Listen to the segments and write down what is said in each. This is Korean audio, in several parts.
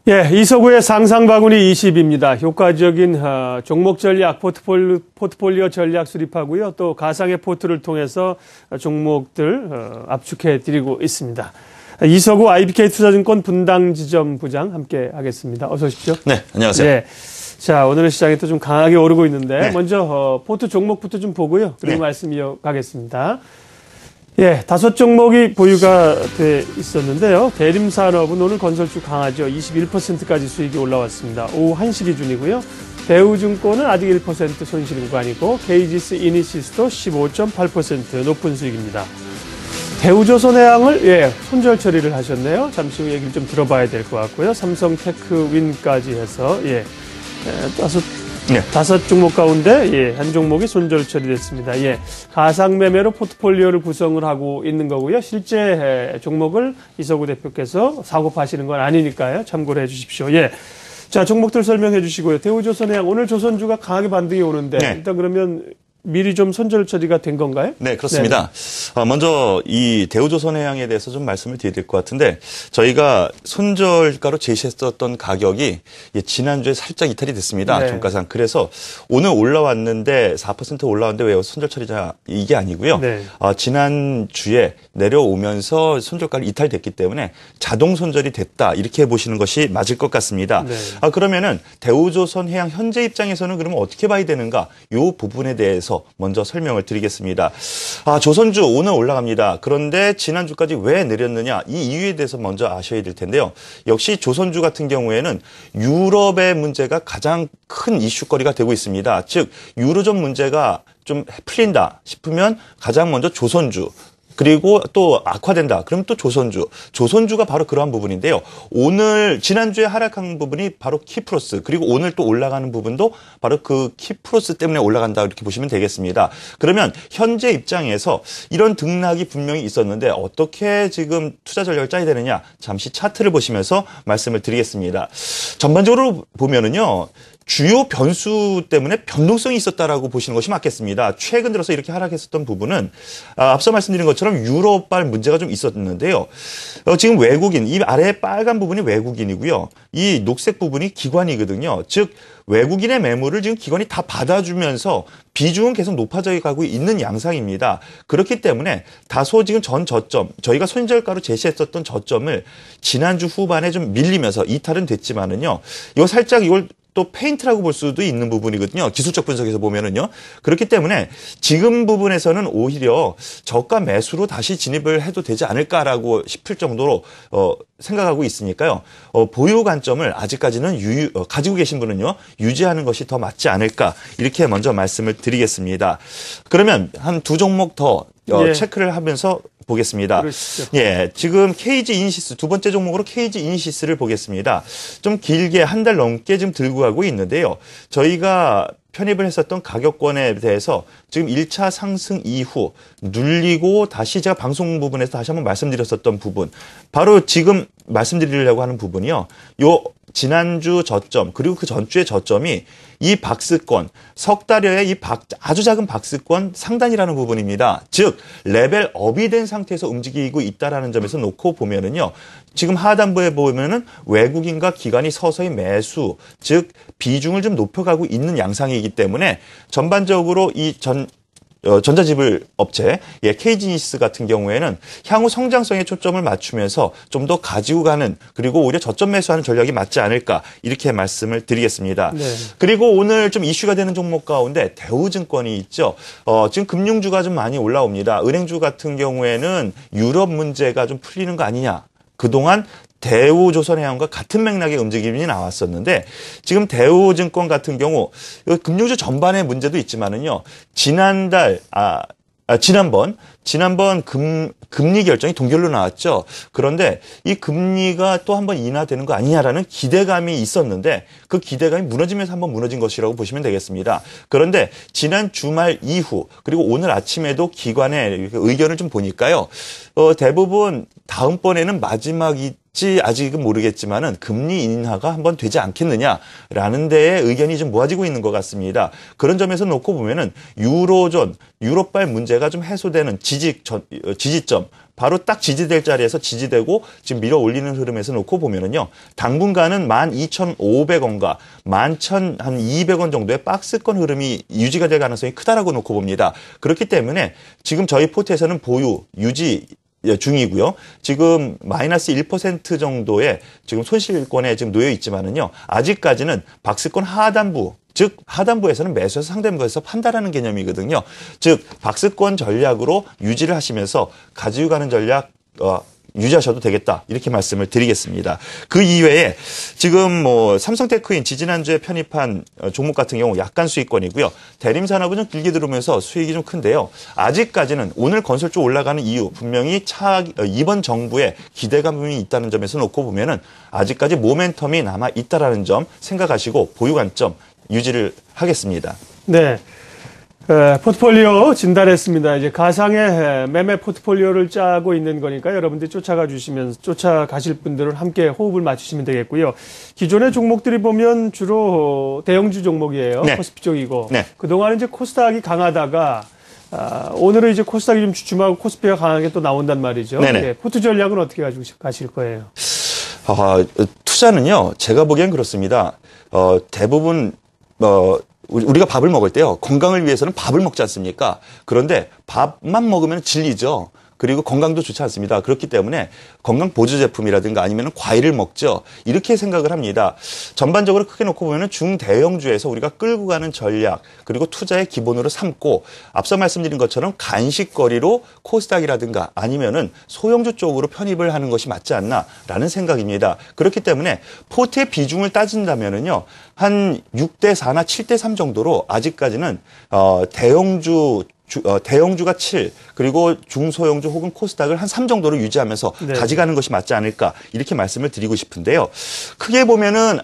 예, 이서구의 상상바구니 20입니다. 효과적인 종목 전략, 포트폴리오 전략 수립하고요. 또 가상의 포트를 통해서 종목들 압축해드리고 있습니다. 이서구 IBK투자증권 분당지점 부장 함께 하겠습니다. 어서 오십시오. 네, 안녕하세요. 예. 자, 오늘은 시장이 또 좀 강하게 오르고 있는데 네. 먼저 포트 종목부터 좀 보고요. 그리고 네. 말씀 이어가겠습니다. 예, 5종목이 보유가 돼 있었는데요. 대림산업은 오늘 건설주 강하죠. 21%까지 수익이 올라왔습니다. 오후 1시 기준이고요. 대우증권은 아직 1% 손실 구간이고 KGS 이니시스도 15.8% 높은 수익입니다. 대우조선해양을 손절 처리를 하셨네요. 잠시 후 얘기를 좀 들어봐야 될 것 같고요. 삼성테크윈까지 해서 다섯 종목 가운데 한 종목이 손절 처리됐습니다. 가상 매매로 포트폴리오를 구성을 하고 있는 거고요. 실제 종목을 이서구 대표께서 사고 파시는 건 아니니까요. 참고를 해주십시오. 자, 종목들 설명해 주시고요. 대우조선해양 오늘 조선주가 강하게 반등이 오는데 일단 그러면 미리 좀 손절 처리가 된 건가요? 네, 그렇습니다. 먼저 이 대우조선해양에 대해서 좀 말씀을 드려야 될 것 같은데 저희가 손절가로 제시했었던 가격이 지난주에 살짝 이탈이 됐습니다. 네. 종가상. 그래서 오늘 올라왔는데 4% 올라왔는데 왜 손절 처리자 이게 아니고요. 네. 지난주에 내려오면서 손절가를 이탈됐기 때문에 자동 손절이 됐다. 이렇게 보시는 것이 맞을 것 같습니다. 네. 그러면은 대우조선해양 현재 입장에서는 그러면 어떻게 봐야 되는가? 이 부분에 대해서 먼저 설명을 드리겠습니다. 조선주 오늘 올라갑니다. 그런데 지난주까지 왜 내렸느냐? 이 이유에 대해서 먼저 아셔야 될 텐데요. 역시 조선주 같은 경우에는 유럽의 문제가 가장 큰 이슈거리가 되고 있습니다. 즉 유로존 문제가 좀 풀린다 싶으면 가장 먼저 조선주 그리고 또 악화된다. 그럼 또 조선주가 바로 그러한 부분인데요. 오늘 지난주에 하락한 부분이 바로 키프로스 그리고 오늘 또 올라가는 부분도 바로 그 키프로스 때문에 올라간다 이렇게 보시면 되겠습니다. 그러면 현재 입장에서 이런 등락이 분명히 있었는데 어떻게 지금 투자 전략을 짜야 되느냐 잠시 차트를 보시면서 말씀을 드리겠습니다. 전반적으로 보면은요. 주요 변수 때문에 변동성이 있었다라고 보시는 것이 맞겠습니다. 최근 들어서 이렇게 하락했었던 부분은 앞서 말씀드린 것처럼 유럽발 문제가 좀 있었는데요. 지금 외국인, 이 아래 빨간 부분이 외국인이고요. 이 녹색 부분이 기관이거든요. 즉 외국인의 매물을 지금 기관이 다 받아주면서 비중은 계속 높아져 가고 있는 양상입니다. 그렇기 때문에 다소 지금 전 저점, 저희가 손절가로 제시했었던 저점을 지난주 후반에 좀 밀리면서 이탈은 됐지만은요. 이거 살짝 이걸 또 페인트라고 볼 수도 있는 부분이거든요. 기술적 분석에서 보면은요. 그렇기 때문에 지금 부분에서는 오히려 저가 매수로 다시 진입을 해도 되지 않을까라고 싶을 정도로 생각하고 있으니까요. 보유 관점을 아직까지는 가지고 계신 분은요. 유지하는 것이 더 맞지 않을까 이렇게 먼저 말씀을 드리겠습니다. 그러면 한 두 종목 더 체크를 하면서 보겠습니다. 그러시죠. 지금 KG 이니시스 두 번째 종목으로 KG 이니시스를 보겠습니다. 좀 길게 한 달 넘게 지금 들고 가고 있는데요. 저희가 편입을 했었던 가격권에 대해서 지금 1차 상승 이후 눌리고 다시 제가 방송 부분에서 다시 한번 말씀드렸었던 부분 바로 지금 말씀드리려고 하는 부분이요. 요 지난주 저점 그리고 그 전주의 저점이 이 박스권 석 달여의 이 아주 작은 박스권 상단이라는 부분입니다. 즉 레벨업이 된 상태에서 움직이고 있다라는 점에서 놓고 보면은요. 지금 하단부에 보면은 외국인과 기관이 서서히 매수 즉 비중을 좀 높여가고 있는 양상이기 때문에 전반적으로 이 전자지불 업체, KG니시스 같은 경우에는 향후 성장성에 초점을 맞추면서 좀 더 가지고 가는 그리고 오히려 저점 매수하는 전략이 맞지 않을까 이렇게 말씀을 드리겠습니다. 네. 그리고 오늘 좀 이슈가 되는 종목 가운데 대우증권이 있죠. 지금 금융주가 좀 많이 올라옵니다. 은행주 같은 경우에는 유럽 문제가 좀 풀리는 거 아니냐. 그동안 대우조선해양과 같은 맥락의 움직임이 나왔었는데 지금 대우증권 같은 경우 금융주 전반의 문제도 있지만은요. 지난번 금리 결정이 동결로 나왔죠. 그런데 이 금리가 또 한번 인하되는 거 아니냐라는 기대감이 있었는데 그 기대감이 무너지면서 한번 무너진 것이라고 보시면 되겠습니다. 그런데 지난 주말 이후 그리고 오늘 아침에도 기관의 의견을 좀 보니까요. 대부분 다음번에는 마지막일지 아직은 모르겠지만은 금리 인하가 한번 되지 않겠느냐라는 데에 의견이 좀 모아지고 있는 것 같습니다. 그런 점에서 놓고 보면은 유로존, 유럽발 문제가 좀 해소되는 지지점 바로 딱 지지될 자리에서 지지되고 지금 밀어 올리는 흐름에서 놓고 보면은요. 당분간은 12,500원과 11,200원 정도의 박스권 흐름이 유지가 될 가능성이 크다라고 놓고 봅니다. 그렇기 때문에 지금 저희 포트에서는 보유, 유지 중이고요. 지금 마이너스 1% 정도의 지금 손실권에 지금 놓여 있지만은요. 아직까지는 박스권 하단부, 즉 하단부에서는 매수해서 상단부에서 판단하는 개념이거든요. 즉 박스권 전략으로 유지를 하시면서 가지고 가는 전략 유지하셔도 되겠다. 이렇게 말씀을 드리겠습니다. 그 이외에 지금 뭐 삼성테크인 지지난주에 편입한 종목 같은 경우 약간 수익권이고요. 대림산업은 좀 길게 들어오면서 수익이 좀 큰데요. 아직까지는 오늘 건설 쪽 올라가는 이유 분명히 이번 정부의 기대감이 있다는 점에서 놓고 보면은 아직까지 모멘텀이 남아 있다라는 점 생각하시고 보유 관점 유지를 하겠습니다. 네. 포트폴리오 진단했습니다. 이제 가상의 매매 포트폴리오를 짜고 있는 거니까 여러분들이 쫓아가실 분들은 함께 호흡을 맞추시면 되겠고요. 기존의 종목들이 보면 주로 대형주 종목이에요. 네. 코스피 쪽이고. 네. 그동안은 이제 코스닥이 강하다가 오늘은 이제 코스닥이 좀 주춤하고 코스피가 강하게 또 나온단 말이죠. 네네. 네. 포트 전략은 어떻게 가지고 가실 거예요? 투자는요. 제가 보기엔 그렇습니다. 대부분 우리가 밥을 먹을 때요. 건강을 위해서는 밥을 먹지 않습니까? 그런데 밥만 먹으면 질리죠. 그리고 건강도 좋지 않습니다. 그렇기 때문에 건강 보조 제품이라든가 아니면 과일을 먹죠. 이렇게 생각을 합니다. 전반적으로 크게 놓고 보면 중대형주에서 우리가 끌고 가는 전략 그리고 투자의 기본으로 삼고 앞서 말씀드린 것처럼 간식거리로 코스닥이라든가 아니면은 소형주 쪽으로 편입을 하는 것이 맞지 않나라는 생각입니다. 그렇기 때문에 포트의 비중을 따진다면은요. 한 6대 4나 7대 3 정도로 아직까지는 대형주가 7, 그리고 중소형주 혹은 코스닥을 한 3 정도로 유지하면서 네. 가져가는 것이 맞지 않을까 이렇게 말씀을 드리고 싶은데요. 크게 보면은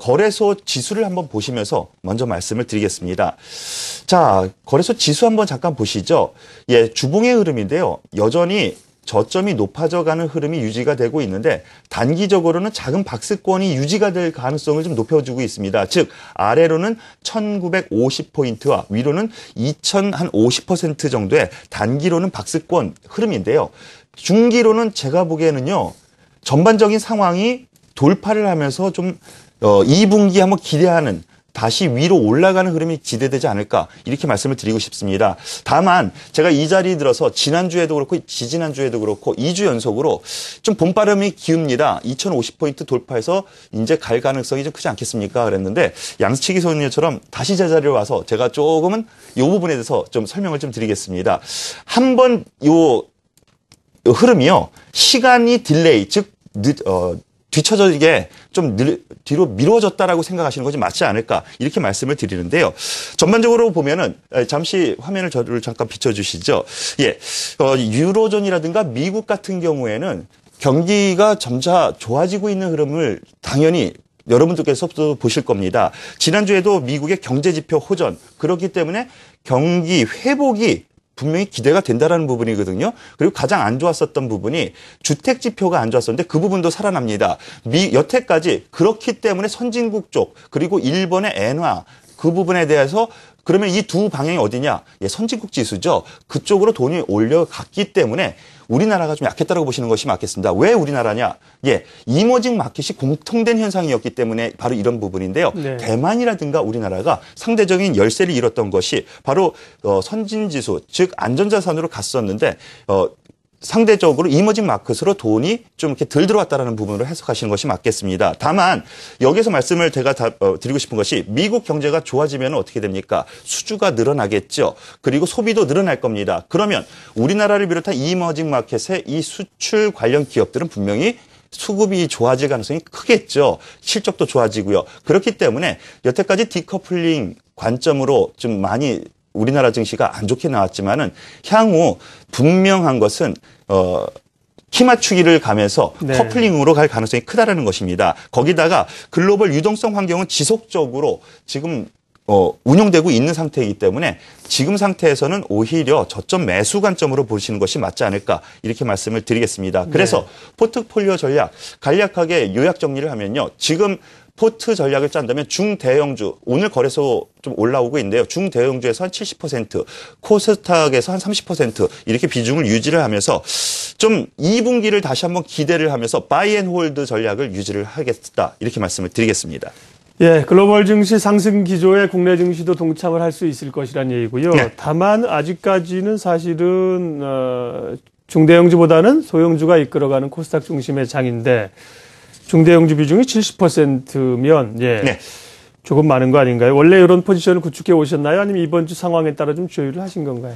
거래소 지수를 한번 보시면서 먼저 말씀을 드리겠습니다. 자, 거래소 지수 한번 잠깐 보시죠. 예, 주봉의 흐름인데요. 여전히 저점이 높아져가는 흐름이 유지가 되고 있는데 단기적으로는 작은 박스권이 유지가 될 가능성을 좀 높여주고 있습니다. 즉 아래로는 1950포인트와 위로는 2050% 정도의 단기로는 박스권 흐름인데요. 중기로는 제가 보기에는요. 전반적인 상황이 돌파를 하면서 좀 2분기 한번 기대하는 다시 위로 올라가는 흐름이 기대되지 않을까 이렇게 말씀을 드리고 싶습니다. 다만 제가 이 자리에 들어서 지난주에도 그렇고 지지난주에도 그렇고 2주 연속으로 좀 봄바람이 기웁니다. 2050포인트 돌파해서 이제 갈 가능성이 좀 크지 않겠습니까? 그랬는데 양치기 소녀처럼 다시 제자리에 와서 제가 조금은 이 부분에 대해서 좀 설명을 좀 드리겠습니다. 한번 요 흐름이요. 시간이 딜레이 즉 뒤쳐지게 좀 뒤로 미뤄졌다라고 생각하시는 것이 맞지 않을까 이렇게 말씀을 드리는데요. 전반적으로 보면은 잠시 화면을 저를 잠깐 비춰주시죠. 예, 유로존이라든가 미국 같은 경우에는 경기가 점차 좋아지고 있는 흐름을 당연히 여러분들께서도 보실 겁니다. 지난주에도 미국의 경제지표 호전 그렇기 때문에 경기 회복이 분명히 기대가 된다라는 부분이거든요. 그리고 가장 안 좋았었던 부분이 주택 지표가 안 좋았었는데 그 부분도 살아납니다. 여태까지 그렇기 때문에 선진국 쪽 그리고 일본의 엔화 그 부분에 대해서 그러면 이 두 방향이 어디냐? 예, 선진국 지수죠. 그쪽으로 돈이 올려갔기 때문에 우리나라가 좀 약했다고 보시는 것이 맞겠습니다. 왜 우리나라냐? 예, 이머징 마켓이 공통된 현상이었기 때문에 바로 이런 부분인데요. 네. 대만이라든가 우리나라가 상대적인 열세를 잃었던 것이 바로 선진지수, 즉 안전자산으로 갔었는데 상대적으로 이머징 마켓으로 돈이 좀 이렇게 덜 들어왔다라는 부분으로 해석하시는 것이 맞겠습니다. 다만 여기서 말씀을 제가 드리고 싶은 것이 미국 경제가 좋아지면 어떻게 됩니까? 수주가 늘어나겠죠. 그리고 소비도 늘어날 겁니다. 그러면 우리나라를 비롯한 이머징 마켓의 이 수출 관련 기업들은 분명히 수급이 좋아질 가능성이 크겠죠. 실적도 좋아지고요. 그렇기 때문에 여태까지 디커플링 관점으로 좀 많이 우리나라 증시가 안 좋게 나왔지만은 향후 분명한 것은 키 맞추기를 가면서 네. 커플링으로 갈 가능성이 크다라는 것입니다. 거기다가 글로벌 유동성 환경은 지속적으로 지금 운용되고 있는 상태이기 때문에 지금 상태에서는 오히려 저점 매수 관점으로 보시는 것이 맞지 않을까 이렇게 말씀을 드리겠습니다. 그래서 포트폴리오 전략 간략하게 요약 정리를 하면요. 지금 포트 전략을 짠다면 중대형주, 오늘 거래소 좀 올라오고 있는데요. 중대형주에서 한 70%, 코스닥에서 한 30% 이렇게 비중을 유지를 하면서 좀 2분기를 다시 한번 기대를 하면서 바이 앤 홀드 전략을 유지를 하겠다. 이렇게 말씀을 드리겠습니다. 예, 글로벌 증시 상승 기조에 국내 증시도 동참을 할 수 있을 것이란 얘기고요. 네. 다만 아직까지는 사실은 중대형주보다는 소형주가 이끌어가는 코스닥 중심의 장인데 중대형주 비중이 70%면 네. 조금 많은 거 아닌가요? 원래 이런 포지션을 구축해 오셨나요? 아니면 이번 주 상황에 따라 좀 조율을 하신 건가요?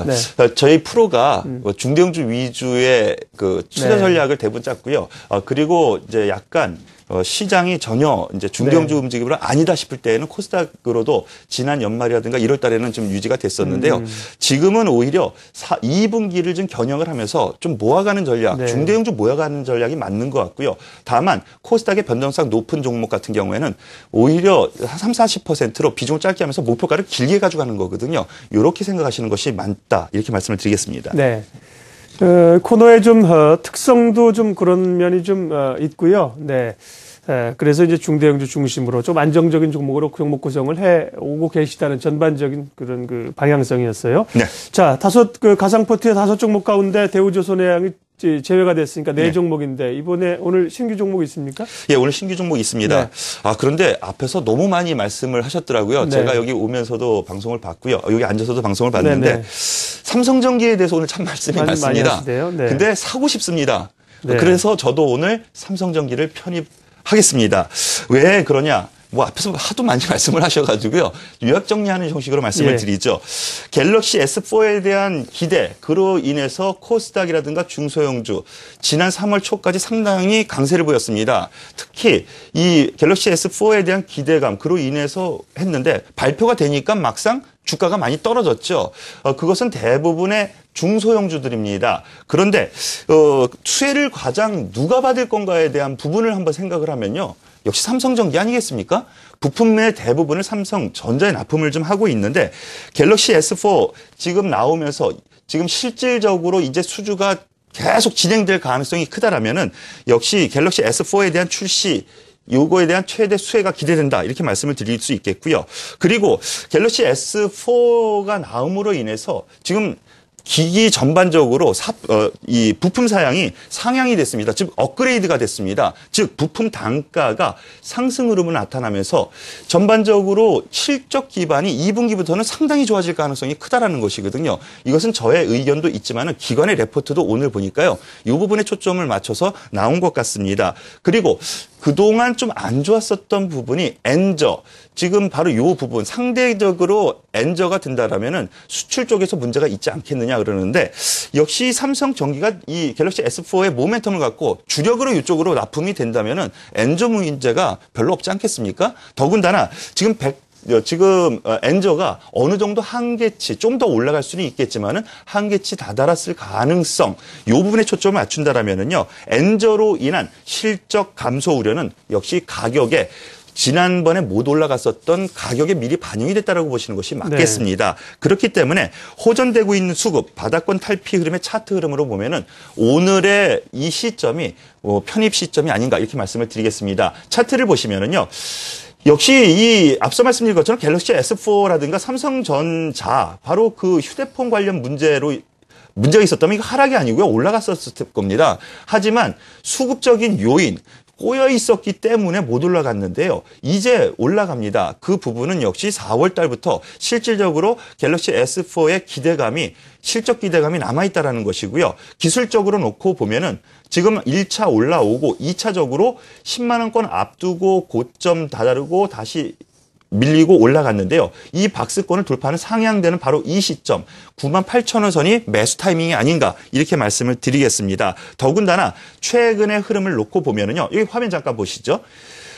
네. 저희 프로가 중대형주 위주의 그 투자 네. 전략을 대부분 짰고요. 그리고 이제 약간 시장이 전혀 이제 중대형주 움직임으로 아니다 싶을 때에는 코스닥으로도 지난 연말이라든가 1월 달에는 좀 유지가 됐었는데요. 지금은 오히려 2분기를 좀 겨냥을 하면서 좀 모아가는 전략, 네. 중대형주 모아가는 전략이 맞는 것 같고요. 다만 코스닥의 변동성 높은 종목 같은 경우에는 오히려 30-40%로 비중을 짧게 하면서 목표가를 길게 가져가는 거거든요. 이렇게 생각하시는 것이 맞다. 이렇게 말씀을 드리겠습니다. 네. 코너의 좀 특성도 좀 그런 면이 좀 있고요. 네. 그래서 이제 중대형주 중심으로 좀 안정적인 종목으로 종목 구성을 해 오고 계시다는 전반적인 그런 그 방향성이었어요. 네. 자, 가상포트의 5종목 가운데 대우조선해양이 제외가 됐으니까 4종목인데 이번에 오늘 신규 종목 있습니까? 예, 오늘 신규 종목 있습니다. 네. 그런데 앞에서 너무 많이 말씀을 하셨더라고요. 네. 제가 여기 오면서도 방송을 봤고요. 여기 앉아서도 방송을 봤는데 네네. 삼성전기에 대해서 오늘 참 말씀이 많이 많습니다. 하시대요. 네. 근데 사고 싶습니다. 네. 그래서 저도 오늘 삼성전기를 편입하겠습니다. 왜 그러냐? 뭐 앞에서 하도 많이 말씀을 하셔가지고요. 요약 정리하는 형식으로 말씀을 예. 드리죠. 갤럭시 S4에 대한 기대, 그로 인해서 코스닥이라든가 중소형주 지난 3월 초까지 상당히 강세를 보였습니다. 특히 이 갤럭시 S4에 대한 기대감, 그로 인해서 했는데 발표가 되니까 막상 주가가 많이 떨어졌죠. 그것은 대부분의 중소형주들입니다. 그런데 수혜를 가장 누가 받을 건가에 대한 부분을 한번 생각을 하면요. 역시 삼성전기 아니겠습니까? 부품의 대부분을 삼성전자에 납품을 좀 하고 있는데 갤럭시 S4 지금 나오면서 지금 실질적으로 이제 수주가 계속 진행될 가능성이 크다라면은 역시 갤럭시 S4에 대한 출시 요거에 대한 최대 수혜가 기대된다. 이렇게 말씀을 드릴 수 있겠고요. 그리고 갤럭시 S4가 나옴으로 인해서 지금 기기 전반적으로 이 부품 사양이 상향이 됐습니다. 즉 업그레이드가 됐습니다. 즉 부품 단가가 상승 흐름을 나타나면서 전반적으로 실적 기반이 2분기부터는 상당히 좋아질 가능성이 크다라는 것이거든요. 이것은 저의 의견도 있지만은 기관의 레포트도 오늘 보니까요. 이 부분에 초점을 맞춰서 나온 것 같습니다. 그리고 그동안 좀 안 좋았었던 부분이 엔저. 지금 바로 이 부분 상대적으로 엔저가 된다라면은 수출 쪽에서 문제가 있지 않겠느냐 그러는데 역시 삼성전기가 이 갤럭시 S4의 모멘텀을 갖고 주력으로 이쪽으로 납품이 된다면은 엔저 문제가 별로 없지 않겠습니까? 더군다나 지금 엔저가 어느 정도 한계치, 좀 더 올라갈 수는 있겠지만은 한계치 다다랐을 가능성, 이 부분에 초점을 맞춘다라면은요, 엔저로 인한 실적 감소 우려는 역시 가격에 지난번에 못 올라갔었던 가격에 미리 반영이 됐다라고 보시는 것이 맞겠습니다. 네. 그렇기 때문에 호전되고 있는 수급, 바닥권 탈피 흐름의 차트 흐름으로 보면은 오늘의 이 시점이 편입 시점이 아닌가 이렇게 말씀을 드리겠습니다. 차트를 보시면은요. 역시 이 앞서 말씀드린 것처럼 갤럭시 S4라든가 삼성전자 바로 그 휴대폰 관련 문제가 있었다면 이거 하락이 아니고요. 올라갔었을 겁니다. 하지만 수급적인 요인 꼬여 있었기 때문에 못 올라갔는데요. 이제 올라갑니다. 그 부분은 역시 4월 달부터 실질적으로 갤럭시 S4의 실적 기대감이 남아있다라는 것이고요. 기술적으로 놓고 보면은 지금 1차 올라오고 2차적으로 10만 원권 앞두고 고점 다다르고 다시 밀리고 올라갔는데요. 이 박스권을 돌파하는 상향되는 바로 이 시점 98,000원 선이 매수 타이밍이 아닌가 이렇게 말씀을 드리겠습니다. 더군다나 최근의 흐름을 놓고 보면은요. 여기 화면 잠깐 보시죠.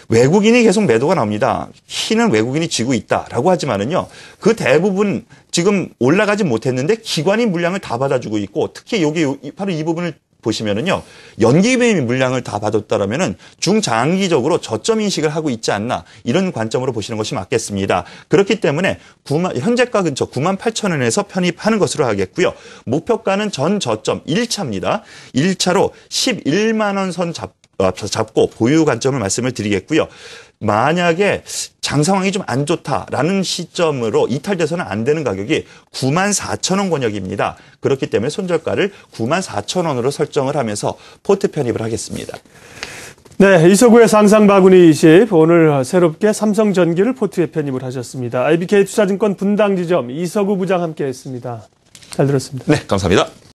외국인이 계속 매도가 나옵니다. 키는 외국인이 쥐고 있다라고 하지만은요. 그 대부분 지금 올라가지 못했는데 기관이 물량을 다 받아주고 있고 특히 여기 바로 이 부분을 보시면은요. 연기매입 물량을 다 받았다라면은 중장기적으로 저점 인식을 하고 있지 않나 이런 관점으로 보시는 것이 맞겠습니다. 그렇기 때문에 현재가 근처 98,000원에서 편입하는 것으로 하겠고요. 목표가는 전 저점 1차입니다. 1차로 11만 원 선 잡고 보유 관점을 말씀을 드리겠고요. 만약에 장 상황이 좀 안 좋다라는 시점으로 이탈돼서는 안 되는 가격이 94,000원 권역입니다. 그렇기 때문에 손절가를 94,000원으로 설정을 하면서 포트 편입을 하겠습니다. 네, 이서구의 상상바구니 20 오늘 새롭게 삼성전기를 포트에 편입을 하셨습니다. IBK 투자증권 분당지점 이서구 부장 함께했습니다. 잘 들었습니다. 네, 감사합니다.